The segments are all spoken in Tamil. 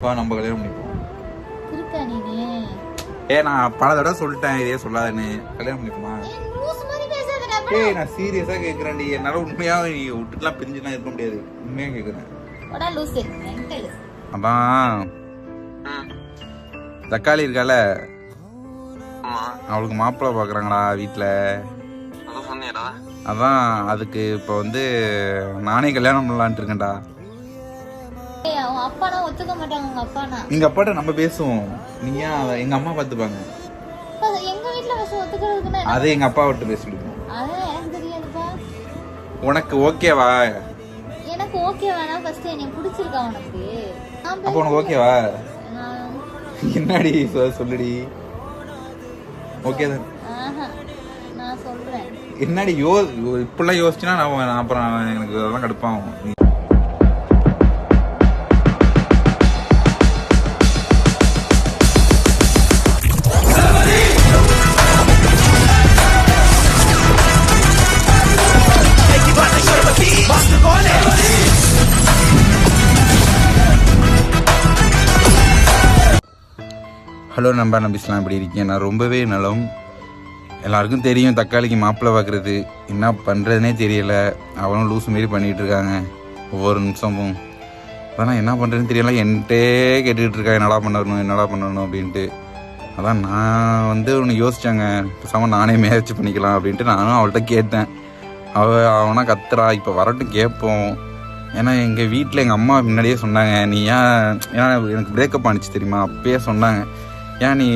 நம்ம கல்யாணம் பண்ணிப்போம். இருக்கா நீ? நான் பல தடவை சொல்லிட்டேன் இதே சொல்லாதுன்னு. கல்யாணம் பண்ணிப்போமா? நான் சீரியஸா கேக்குறேன்டி. என்னால உண்மையா நீ விட்டுலாம் பிரிஞ்சுலாம் இருக்க முடியாது. உண்மையா கேக்குறேன். அதான் தக்காளி இருக்கால, அவளுக்கு மாப்பிள்ளை பாக்குறாங்களா வீட்டுல. அதான் அதுக்கு இப்ப வந்து நானே கல்யாணம் பண்ணலான்ட்டு இருக்கேன்டா. எங்க அப்பாட்ட நம்ம பேசுவோம். நீயா எங்க அம்மா பாத்துப்பாங்க. அது எங்க அப்பா விட்டு பேசிடுவோம். உனக்கு ஓகேவா? எனக்கு ஓகேவானா ஃபர்ஸ்ட் எனக்கு பிடிச்சிருக்கா உனக்கு? அப்ப உனக்கு ஓகேவா? என்னடி சொல்லுடி. ஓகே தான். நான் சொல்றேன். என்னடி இப்பெல்லாம் யோசிச்சுனா நான் அப்புறம் எனக்கு அதெல்லாம் கடுப்பாகும். ஹலோ நம்பிஸ்லாம் எப்படி இருக்கேன்? நான் ரொம்பவே நலம். எல்லாருக்கும் தெரியும் தக்காளிக்கு மாப்பிள்ளை பார்க்குறது என்ன பண்ணுறதுனே தெரியல. அவனும் லூஸ் மாரி பண்ணிகிட்டு இருக்காங்க ஒவ்வொரு நிமிஷமும். அதான் என்ன பண்ணுறதுன்னு தெரியல. என்கிட்டே கேட்டுக்கிட்டு இருக்கா என்னடா பண்ணணும் அப்படின்ட்டு. அதான் நான் வந்து ஒன்று யோசித்தாங்க, பேசாமல் நானே மேரேஜ் பண்ணிக்கலாம் அப்படின்ட்டு நானும் அவள்கிட்ட கேட்டேன். அவனா கத்துறா. இப்போ வரட்டும் கேட்போம். ஏன்னா எங்கள் வீட்டில் எங்கள் அம்மா முன்னாடியே சொன்னாங்க, நீ ஏன்னா எனக்கு பிரேக்கப் ஆனிச்சு தெரியுமா, அப்பயே சொன்னாங்க, ஏன் நீ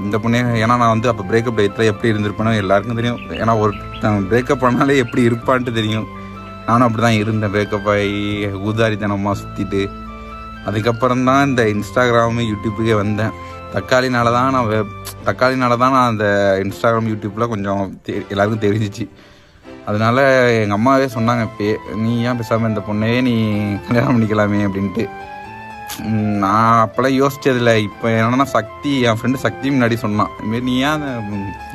இந்த பொண்ணே. ஏன்னா நான் வந்து அப்போ பிரேக்கப் டேட்டில் எப்படி இருந்திருப்பேனோ எல்லாருக்கும் தெரியும். ஏன்னா ஒரு பிரேக்கப் ஆனாலே எப்படி இருப்பான்ட்டு தெரியும். நானும் அப்படி தான் இருந்தேன். பிரேக்கப் ஆகி ஊதாரித்தனமாக சுற்றிட்டு அதுக்கப்புறம் தான் இந்த இன்ஸ்டாகிராமு யூடியூப்புக்கே வந்தேன். தக்காளினால தான் நான் அந்த இன்ஸ்டாகிராம் யூடியூப்பில் கொஞ்சம் எல்லாருக்கும் தெரிஞ்சிச்சு. அதனால எங்கள் அம்மாவே சொன்னாங்க, நீ ஏன் பேசாமல் இந்த பொண்ணையே நீ கல்யாணம் பண்ணிக்கலாமே அப்படின்ட்டு. நான் அப்போல்லாம் யோசிச்சதில்லை. இப்போ என்னன்னா சக்தி, என் ஃப்ரெண்டு சக்தி முன்னாடி சொன்னான், இதுமாரி நீ ஏன்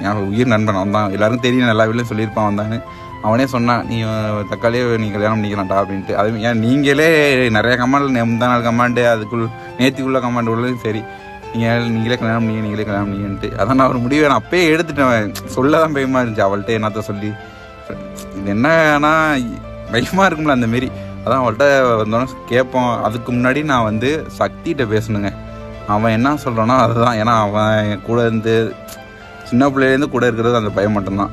என் உயிர் நண்பன் அவன் தான், எல்லாருக்கும் தெரியும், எல்லா வீட்லையும் சொல்லியிருப்பான் வந்தான்னு. அவனே சொன்னான், நீ தக்காளியே நீ கல்யாணம் பண்ணிக்கலாம்டா அப்படின்ட்டு. அது ஏன் நீங்களே நிறைய கமாண்ட், முந்தா நாள் கமாண்டு, அதுக்குள்ள நேற்றுக்குள்ள கமாண்டு உள்ளதும் சரி, நீங்களே கல்யாணம் பண்ணிங்கன்ட்டு. அதான் நான் ஒரு முடிவை நான் அப்பயே எடுத்துட்டேன். சொல்ல தான் பயமாக இருந்துச்சு அவள்கிட்ட என்னத்த சொல்லி. இது என்னன்னா பயமாக இருக்கும்ல அந்தமாரி. அதான் அவள்கிட்ட வந்தோன்னே கேட்போம். அதுக்கு முன்னாடி நான் வந்து சக்திகிட்ட பேசணுங்க. அவன் என்ன சொல்கிறானோ அதுதான். ஏன்னா அவன் கூட இருந்து சின்ன பிள்ளைலேருந்து கூட இருக்கிறது அந்த பயம் மட்டும்தான்.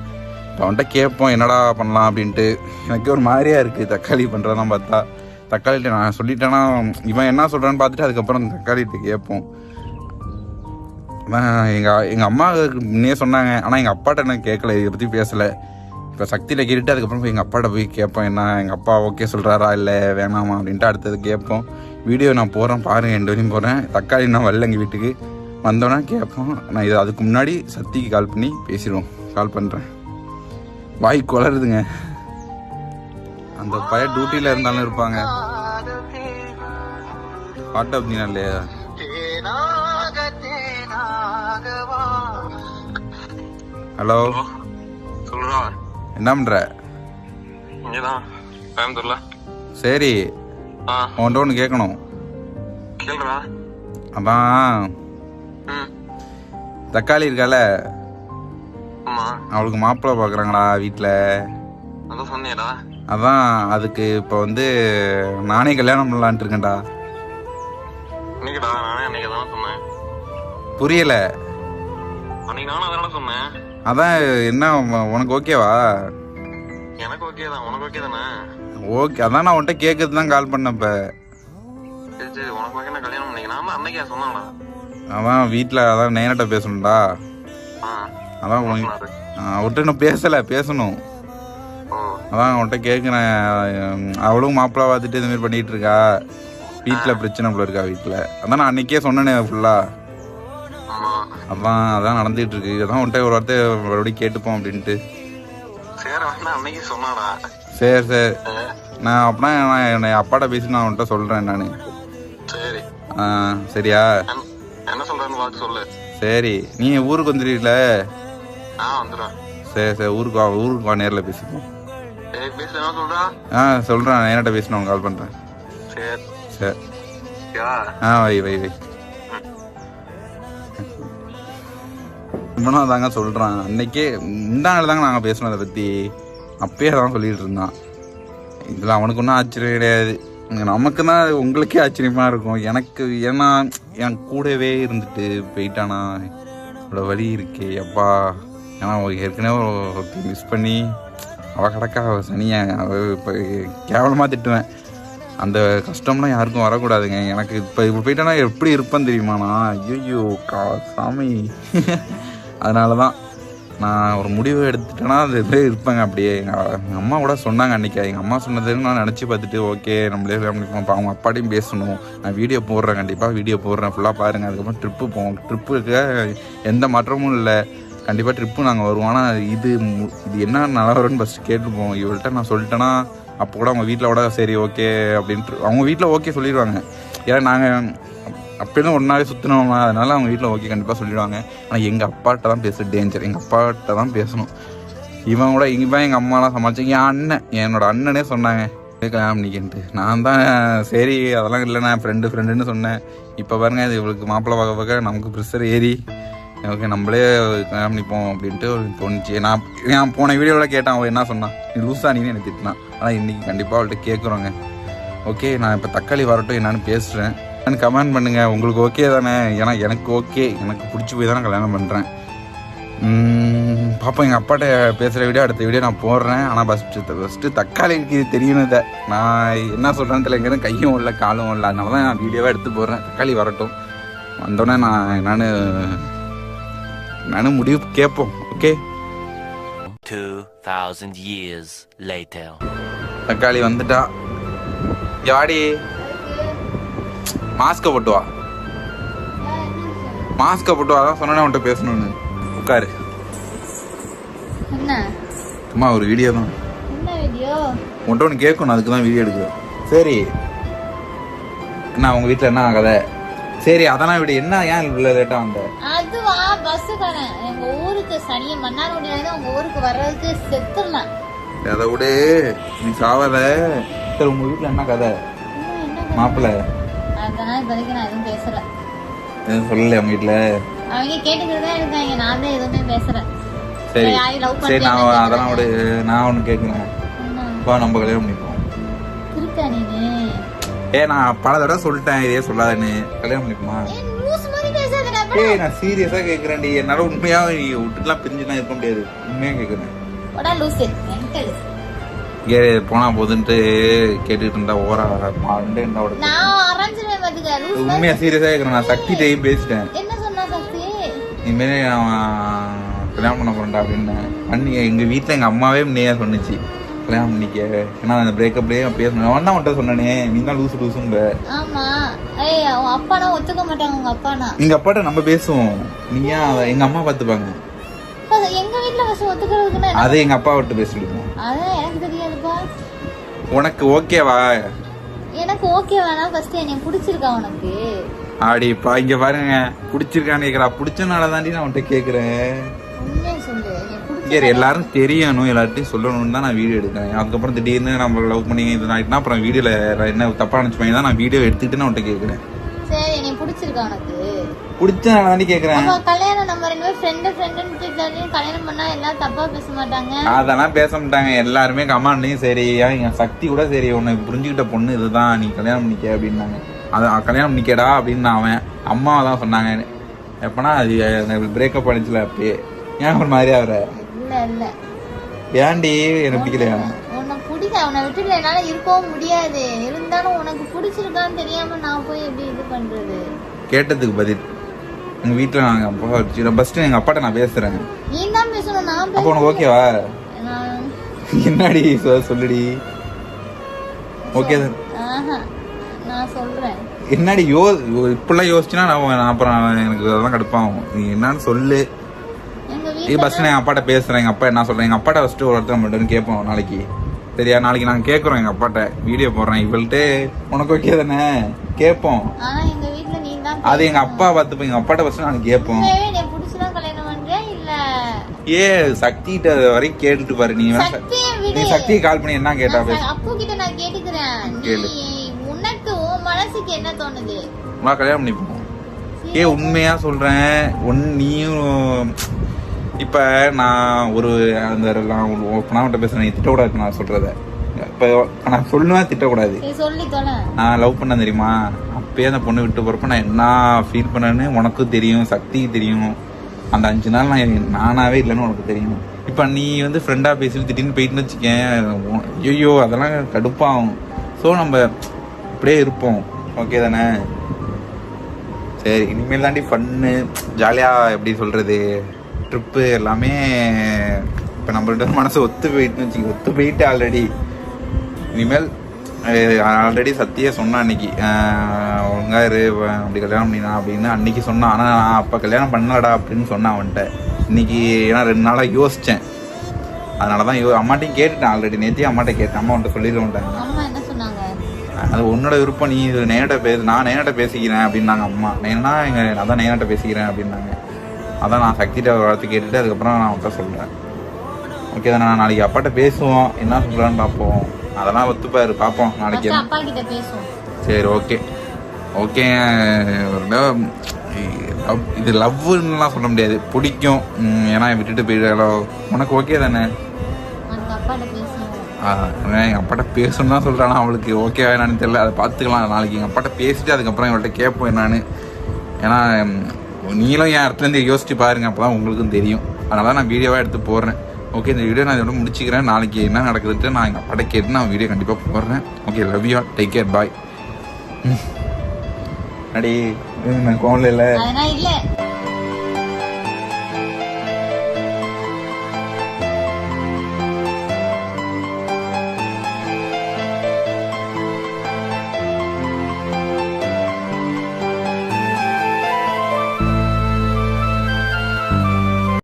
இப்போ அவன்கிட்ட கேட்போம் என்னடா பண்ணலாம் அப்படின்ட்டு. எனக்கு ஒரு மாதிரியாக இருக்குது தக்காளி பண்ணுறதான் பார்த்தா. தக்காளிகிட்ட நான் சொல்லிட்டேன்னா இவன் என்ன சொல்கிறான்னு பார்த்துட்டு அதுக்கப்புறம் தக்காளிகிட்ட கேட்போம். எங்கள் அம்மா முன்னே சொன்னாங்க, ஆனால் எங்கள் அப்பாட்ட எனக்கு கேட்கல, இதை பற்றி பேசலை. இப்போ சக்தியில் கேட்டுட்டு அதுக்கப்புறம் போய் எங்கள் அப்பாட்ட போய் கேட்போம், என்ன எங்கள் அப்பா ஓகே சொல்கிறாரா இல்லை வேணாமா அப்படின்ட்டு. அடுத்தது கேட்போம். வீடியோ நான் போகிறேன் பாருங்கள், 2 வரையும் போகிறேன். தக்காளி நான் வரல எங்கள் வீட்டுக்கு, வந்தோன்னா கேட்போம். நான் இது அதுக்கு முன்னாடி சக்திக்கு கால் பண்ணி பேசிடுவோம். கால் பண்ணுறேன். வாய் குளருதுங்க. அந்த பையன் டியூட்டியில் இருந்தாலும் இருப்பாங்க. பாட்டு அப்படின்னா இல்லையா? ஹலோ, என்ன பண்ற? சரி, உன்கிட்ட ஒன்று கேட்கணும். அதான் தக்காளி இருக்கால, அவளுக்கு மாப்பிள்ளை பார்க்குறாங்களா வீட்டில். அதான் அதுக்கு இப்போ வந்து நானே கல்யாணம் பண்ணலான்ட்டு இருக்கேன்டா. புரியல. அதான் என்ன உனக்கு ஓகேவா? எனக்கு ஓகே தான். உனக்கு ஓகே தானே? ஓகே, அதான் நான் உன்கிட்ட கேட்கறது தான் கால் பண்ணப்ப. சரி, உனக்கு ஓகே நான் கல்யாணம் பண்ணிக்கலாம். அன்னைக்கே சொன்னாங்களா? அதான் வீட்டில் அதான் நேனட்ட பேசணும்டா. அதான் அவர்கிட்ட இன்னும் பேசணும். அதான் அவன்கிட்ட கேட்குறேன். அவளும் மாப்பிள்ளை பார்த்துட்டு இதுமாரி பண்ணிகிட்டு இருக்கா. வீட்டில் பிரச்சனை போல இருக்கா வீட்டில். அதான் நான் அன்னைக்கே சொன்னேனே ஃபுல்லாக. அதான் நடந்துகிட்டு இருக்கு. அதான் உன்கிட்ட ஒரு வார்த்தை மறுபடியும் கேட்டுப்போம் அப்படின்ட்டு. சரி, நான் அப்படின்னா நான் அப்பாட்ட பேசி நான் உன்கிட்ட சொல்கிறேன் நான். சரியா? சரி, நீ ஊருக்கு வந்துடுவீல? சரி, ஊருக்கு வா, நேரில் பேசிப்போம். சொல்கிறேன், நேரிட்ட பேசி நான் கால் பண்ணுறேன். சரி. வை வை வை. இவனும் அதாங்க சொல்கிறான். அன்னைக்கே இந்த நாள் தாங்க நாங்கள் பேசணும் அதை பற்றி. அப்பயே அதான் சொல்லிகிட்டு இருந்தான். இதில் அவனுக்கு ஒன்றும் ஆச்சரியம் கிடையாது. நமக்கு தான் உங்களுக்கே ஆச்சரியமாக இருக்கும். எனக்கு ஏன்னா என் கூடவே இருந்துட்டு போயிட்டானா இவ்வளோ வலி இருக்கே அப்பா. ஏன்னா ஏற்கனவே ஒருத்தி மிஸ் பண்ணி அவள் கிடக்கா சனியை இப்போ கேவலமாக திட்டுவேன். அந்த கஷ்டம்லாம் யாருக்கும் வரக்கூடாதுங்க. எனக்கு இப்போ போயிட்டேன்னா எப்படி இருப்பேன்னு தெரியுமாண்ணா? ஐயோ சாமி. அதனால தான் நான் ஒரு முடிவு எடுத்துட்டேன்னா அது இதே இருப்பேங்க அப்படியே. எங்கள் அம்மா கூட சொன்னாங்க அன்றைக்கி. எங்கள் அம்மா சொன்னதுன்னு நான் நினச்சி பார்த்துட்டு ஓகே நம்மளே அவங்க அப்பாட்டையும் பேசணும். நான் வீடியோ போடுறேன், கண்டிப்பாக வீடியோ போடுறேன், ஃபுல்லாக பாருங்கள். அதுக்கப்புறம் ட்ரிப்பு போவோம். ட்ரிப்புக்கு எந்த மாற்றமும் இல்லை. கண்டிப்பாக ட்ரிப்பு நாங்கள் வருவோம். ஆனால் இது என்ன நல்லா வரும்னு ஃபஸ்ட்டு கேட்டுப்போம். இவள்கிட்ட நான் சொல்லிட்டேன்னா அப்போ கூட அவங்க வீட்டில் கூட சரி ஓகே அப்படின்ட்டு அவங்க வீட்டில் ஓகே சொல்லிடுவாங்க. ஏன்னா நாங்கள் அப்போலாம் ஒரு நாளே சுற்றினோமா, அதனால அவங்க வீட்டில் ஓகே கண்டிப்பாக சொல்லிடுவாங்க. ஆனால் எங்கள் அப்பாட்ட தான் பேச டேஞ்சர். எங்கள் அப்பாட்ட தான் பேசணும். இவன் கூட இங்கே எங்கள் அம்மாலாம் சமாளிச்சாங்க. என் அண்ணன், என்னோட அண்ணனே சொன்னாங்க கல்யாணம் பண்ணிக்கின்ட்டு. நான் தான் சரி அதெல்லாம் இல்லைண்ணா ஃப்ரெண்டுன்னு சொன்னேன். இப்போ பாருங்க இது இவளுக்கு மாப்பிள்ளை பார்க்க நமக்கு ப்ரெஷர் ஏறி ஓகே நம்மளே கல்யாணம் பண்ணிப்போம் அப்படின்ட்டு தோணுச்சு. நான் போன வீடியோவில் கேட்டேன். அவன் என்ன சொன்னான், நீ லூஸா நீன்னு எனக்கு திட்டினான். ஆனால் இன்றைக்கி கண்டிப்பாக அவள்கிட்ட கேட்குறோங்க. ஓகே நான் இப்போ தக்காளி வரட்டும் என்னான்னு பேசுகிறேன். கமெண்ட் பண்ணுங்கள் உங்களுக்கு ஓகே தானே. ஏன்னா எனக்கு ஓகே, எனக்கு பிடிச்சி போய் தானே கல்யாணம் பண்ணுறேன். பாப்பா எங்கள் அப்பாட்ட பேசுகிற வீடியோ அடுத்த வீடியோ நான் போடுறேன். ஆனால் ஃபஸ்ட்டு தக்காளிக்கு தெரியணும். இதை நான் என்ன சொல்கிறேன்னு தெரியல. கையும் இல்லை காலும் இல்லை. அதனால தான் நான் வீடியோவாக எடுத்து போடுறேன். தக்காளி வரட்டும், வந்தோடனே நானும் முடிவு கேட்போம். Okay 2000 years later. தக்காளி வந்துட்டா. யாடி மாஸ்கை போட்டு வா, மாஸ்கை போட்டு வா. அதான் சொன்னேன் உன்கிட்ட பேசணும்னு. உட்காரு. என்ன சும்மா ஒரு வீடியோ தான். என்ன வீடியோ? உன்கிட்ட ஒன்று கேட்கணும், அதுக்கு தான் வீடியோ எடுக்கிறேன். சரி என்ன உங்கள் வீட்டில் என்ன கதை? சரி அதெல்லாம் விட என்ன ஏன் இவ்வளோ லேட்டாக வந்த? அதுவா பஸ்ஸுக்காரன் எங்க ஊருக்கு சனியை மன்னார்குடியில உங்க ஊருக்கு வர்றதுக்கு செத்துருந்தான். அதை விட நீ சாவல. சரி உங்க வீட்டில் என்ன கதை? மாப்பிள்ளை அதெல்லாம் இப்போதைக்கு நான் எதுவும் பேசல. எதுவும் சொல்லல அவங்க வீட்டில்? அவங்க கேட்டுக்கிறதா இருக்காங்க. நான் தான் எதுவுமே பேசுறேன். சரி சரி நான் அதெல்லாம் விட நான் ஒன்று கேட்குறேன். இப்போ நம்ம கல்யாணம் பண்ணிப்போம். இருக்கா நீனு? நான் பல தடவை சொல்லிட்டேன் இதே சொல்லாதேன்னு. கல்யாணம் பண்ணிப்போமா? ஏய் நான் சீரியஸா கேக்குறேன்டி. என்னால உண்மையா விட்டுலாம் பிரிஞ்சுலாம் இருக்க முடியாது. உண்மையா கேக்குறேன். போனா போதுன்ட்டு கேட்டுட்டு இருந்தா ஓரா உண்மையா சீரியஸா கேக்குறேன். நான் சக்தி டைம் பேசிட்டேன். இனிமேல் கல்யாணம் பண்ண போறேன்டா அப்படின்னு பண்ணி எங்க வீட்டுல எங்க அம்மாவே முன்னையா சொன்னிச்சு கல்யாணம் பண்ணிக்க. ஏன்னா அந்த பிரேக்கப்லயே பேசணும். அவன் உன்ட்ட சொன்னனே நீ தான் லூசுங்க. ஆமா அப்பானா ஒத்துக்க மாட்டாங்க. உங்க அப்பானா எங்க அப்பாட்ட நம்ம பேசுவோம். நீயா எங்க அம்மா பாத்துப்பாங்க. எங்க வீட்ல ஒத்துக்கிறதுக்குன்னா அது எங்க அப்பா விட்டு பேசிடுவோம். அதான் எனக்கு தெரியாதுப்பா. உனக்கு ஓகேவா? எனக்கு ஓகேவானா ஃபர்ஸ்ட் என்னை பிடிச்சிருக்கா உனக்கு? ஆடிப்பா இங்க பாருங்க பிடிச்சிருக்கான்னு கேக்குறா. பிடிச்சனால தாண்டி நான் உன்கிட்ட கேக்குறேன். உண்மையை சொல்லு. எல்லாரும் தெரியணும், எல்லார்ட்டையும் சொல்லணும்னு தான் நான் வீடியோ எடுக்கிறேன். அதுக்கப்புறம் திடீர்னு நம்ம லவ் பண்ணி இது ஆயிட்டுனா அப்புறம் வீடியோல என்ன தப்பா நினைச்சுப்பாங்க தான் நான் வீடியோ எடுத்துக்கிட்டு நான் உன்கிட்ட கேக்குறேன். சரி என்னை பிடிச்சிருக்கா உனக்கு? பிடிச்சனால தாண்டி கேக்குறேன். கல்யாணம் நம்ம ரெண்டு பேரும் ஃப்ரெண்டுன்னு கல்யாணம் பண்ணா எல்லாம் தப்பா பேச மாட்டாங்க. அதெல்லாம் பேச மாட்டாங்க. எல்லாருமே கமாண்ட்லயும் சரி என் சக்தி கூட சரி உன்னை புரிஞ்சுக்கிட்ட பொண்ணு இதுதான் நீ கல்யாணம் பண்ணிக்க அப்படின்னாங்க. அதான் கல்யாணம் பண்ணிக்கடா அப்படின்னு அவன் அம்மாவை தான் சொன்னாங்க. எப்பனா அது பிரேக்கப் பண்ணிச்சுல அப்பயே ஏன் ஒரு மாதிரி ஆகுற? இல்ல ஏன்டி எனக்கு பிடிக்கலையா? உனக்கு பிடிக்க அவனை விட்டுட்டு என்னால இருக்கவும் முடியாது. இருந்தாலும் உனக்கு பிடிச்சிருக்கான்னு தெரியாம நான் போய் எப்படி இது பண்றது? கேட்டதுக்கு பதில் எங்க வீட்டுல நாங்க அப்பா ஃபர்ஸ்ட் எங்க அப்பாட்ட நான் பேசுறேன். நீ தான் பேசணும். நான் அப்ப உனக்கு ஓகேவா? என்னடி சொல்லுடி. ஓகே நான் சொல்றேன். என்னடி இப்பெல்லாம் யோசிச்சுனா நான் அப்புறம் எனக்கு அதெல்லாம் கடுப்பாகும். நீ என்னன்னு சொல்லு. ஃபர்ஸ்ட் நான் அப்பாட்ட பேசுறேன். எங்க அப்பா என்ன சொல்றேன்? எங்க அப்பாட்ட ஃபர்ஸ்ட் ஒரு இடத்துல மட்டும் கேட்போம் நாளைக்கு. சரியா? நாளைக்கு நாங்க கேட்கறோம் எங்க அப்பாட்ட. வீடியோ போடுறேன் இவள்கிட்ட. உனக்கு ஓகே தானே கேட்போம். அது எங்க அப்பா பார்த்துப்போம். எங்க அப்பாட்ட ஃபர்ஸ்ட் நாங்க கேட்போம். ஏ சக்திட்ட வரைக்கும் கேட்டுட்டு பாரு. நீ சக்தியை கால் பண்ணி என்ன கேட்டா பேசு. அப்போ கிட்ட நான் கேட்டுக்கிறேன். கேளு. உனக்கு உன் மனசு மனசுக்கு என்ன தோணுது? வா கல்யாணம் பண்ணிப்போம். உண்மையா சொல்றேன். நீயும் இப்ப நான் ஒரு அந்த பணவட்ட பேசுறேன், திட்டக்கூடாது. நான் சொல்றத இப்ப நான் சொல்லுவேன், திட்டக்கூடாது. சொல்லி தொலை. நான் லவ் பண்ண தெரியுமா, அப்பயே அந்த பொண்ணு விட்டு போறப்ப நான் என்ன ஃபீல் பண்ணேன்னு உனக்கும் தெரியும், சக்திக்கு தெரியும். அந்த 5 நாள் நானாவே இல்லைன்னு உனக்கு தெரியும். இப்ப நீ வந்து ஃப்ரெண்டா பேசி திடீர்னு போயிட்டுன்னு வச்சுக்கேன், ஐயோ அதெல்லாம் கடுப்பாகும். ஸோ நம்ம இப்படியே இருப்போம். ஓகே தானே? சரி, இனிமேல் தாண்டி ஃபன்னு ஜாலியாக எப்படி சொல்கிறது, ட்ரிப்பு எல்லாமே இப்போ நம்மள்ட்ட மனசு ஒத்து போயிட்டு ஆல்ரெடி. இனிமேல் ஆல்ரெடி சத்தியே சொன்னான் அன்னைக்கு, ஒழுங்கா இரு அப்படி கல்யாணம் பண்ணினா அப்படின்னு அன்னைக்கு சொன்னான். ஆனால் நான் அப்போ கல்யாணம் பண்ணலடா அப்படின்னு சொன்னேன் அவன்கிட்ட. இன்னைக்கு ஏன்னா 2 நாளாக யோசித்தேன். அதனால தான் அம்மாட்டையும் கேட்டுட்டேன். ஆல்ரெடி நேற்றையும் அம்மாட்ட கேட்டேன். அம்மா அவன்கிட்ட சொல்லிடுவேன்ட்டாங்க. அது உன்னோட விருப்பம், நீ நான் நேரிட்ட பேசிக்கிறேன் அப்படின்னாங்க அம்மா. நேனா அதான் நேரிட்ட பேசிக்கிறேன் அப்படின்னாங்க. அதான் நான் சக்திகிட்ட வளர்த்து கேட்டுட்டு அதுக்கப்புறம் நான் அவன்கிட்ட சொல்கிறேன். ஓகே தானே? நான் நாளைக்கு அப்பாட்ட பேசுவோம், என்ன சொல்கிறான்னு பார்ப்போம். அதெல்லாம் ஒத்துப்பாரு, பார்ப்போம் நாளைக்கு. சரி, ஓகே ஓகே. இது லவ்லாம் சொல்ல முடியாது, பிடிக்கும். ஏன்னா விட்டுட்டு போயிடாலோ. உனக்கு ஓகே தானே? எங்கள் அப்பாட்ட பேசணும்னு தான் சொல்கிறானா. அவளுக்கு ஓகேவா என்னன்னு தெரியல, அதை பார்த்துக்கலாம். நாளைக்கு எங்கள் அப்பாட்ட பேசிட்டு அதுக்கப்புறம் இவள்கிட்ட கேட்போம் என்னான்னு. ஏன்னா நீங்களும் என் இடத்துலேருந்து யோசிச்சு பாருங்க, அப்போ தான் உங்களுக்கும் தெரியும். அதனால தான் நான் வீடியோவாக எடுத்து போடுறேன். ஓகே, இந்த வீடியோ நான் இதோட முடிச்சுக்கிறேன். நாளைக்கு என்ன நடக்குதுன்ட்டு நான் எங்கள் அப்பாட்ட கேட்டு நான் வீடியோ கண்டிப்பாக போடுறேன். Okay, love you, take care, bye. அடி கோவம் இல்லை.